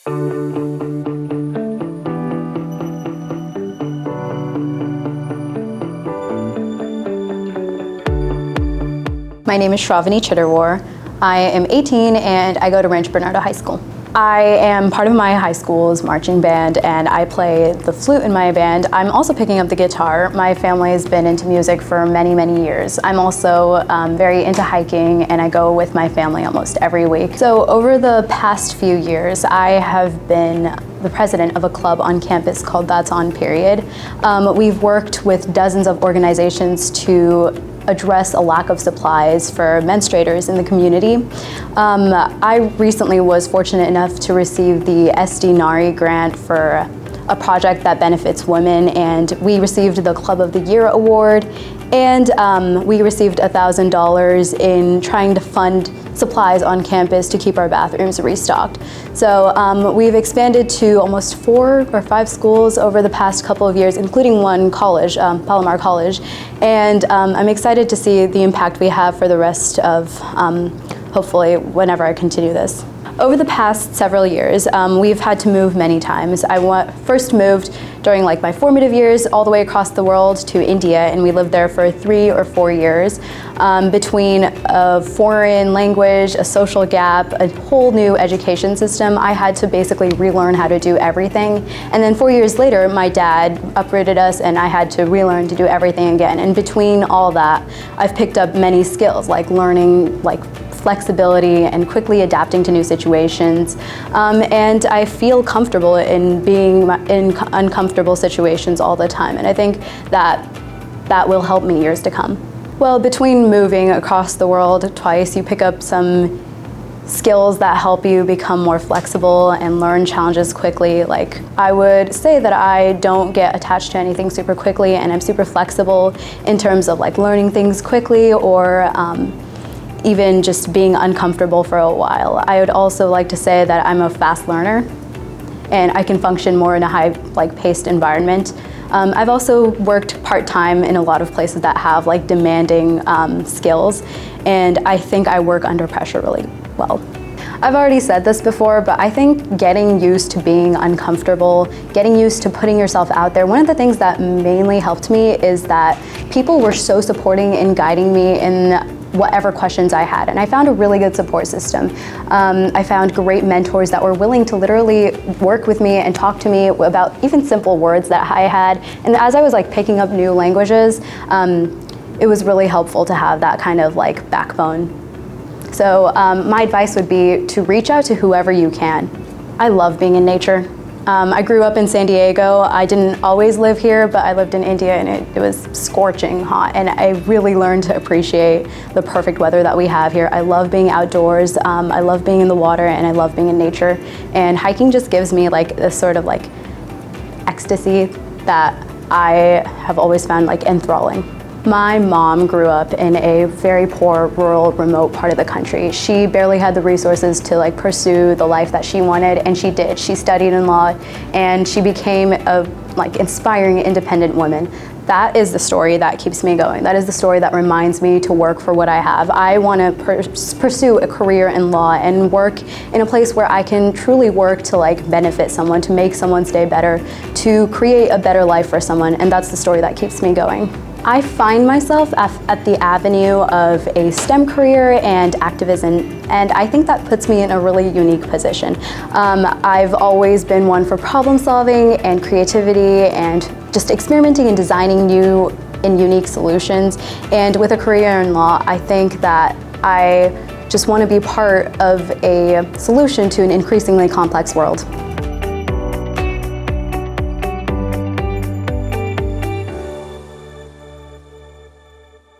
My name is Shravani Chiddarwar. I am 18 and I go to Rancho Bernardo High School. I am part of my high school's marching band and I play the flute in my band. I'm also picking up the guitar. My family has been into music for many, many years. I'm also very into hiking and I go with my family almost every week. So over the past few years, I have been the president of a club on campus called That's On Period. We've worked with dozens of organizations to address a lack of supplies for menstruators in the community. I recently was fortunate enough to receive the SD NARI grant for a project that benefits women, and we received the Club of the Year award, and we received $1,000 in trying to fund supplies on campus to keep our bathrooms restocked. So we've expanded to almost 4 or 5 schools over the past couple of years, including one college, Palomar College, and I'm excited to see the impact we have for the rest of, hopefully, whenever I continue this. Over the past several years, we've had to move many times. I first moved during my formative years all the way across the world to India, and we lived there for 3 or 4 years. Between a foreign language, a social gap, a whole new education system, I had to basically relearn how to do everything. And then 4 years later, my dad uprooted us and I had to relearn to do everything again. And between all that, I've picked up many skills, like learning flexibility and quickly adapting to new situations. And I feel comfortable in being in uncomfortable situations all the time. And I think that will help me years to come. Well, between moving across the world twice, you pick up some skills that help you become more flexible and learn challenges quickly. I would say that I don't get attached to anything super quickly, and I'm super flexible in terms of learning things quickly or even just being uncomfortable for a while. I would also like to say that I'm a fast learner and I can function more in a high-paced environment. I've also worked part-time in a lot of places that have demanding skills, and I think I work under pressure really well. I've already said this before, but I think getting used to being uncomfortable, getting used to putting yourself out there, one of the things that mainly helped me is that people were so supporting and guiding me in whatever questions I had. And I found a really good support system. I found great mentors that were willing to literally work with me and talk to me about even simple words that I had. And as I was picking up new languages, it was really helpful to have that kind of backbone. So my advice would be to reach out to whoever you can. I love being in nature. I grew up in San Diego. I didn't always live here, but I lived in India and it was scorching hot, and I really learned to appreciate the perfect weather that we have here. I love being outdoors, I love being in the water, and I love being in nature. And hiking just gives me this sort of ecstasy that I have always found enthralling. My mom grew up in a very poor, rural, remote part of the country. She barely had the resources to pursue the life that she wanted, and she did. She studied in law, and she became a inspiring, independent woman. That is the story that keeps me going. That is the story that reminds me to work for what I have. I want to pursue a career in law and work in a place where I can truly work to benefit someone, to make someone's day better, to create a better life for someone, and that's the story that keeps me going. I find myself at the avenue of a STEM career and activism, and I think that puts me in a really unique position. I've always been one for problem solving and creativity and just experimenting and designing new and unique solutions. And with a career in law, I think that I just want to be part of a solution to an increasingly complex world.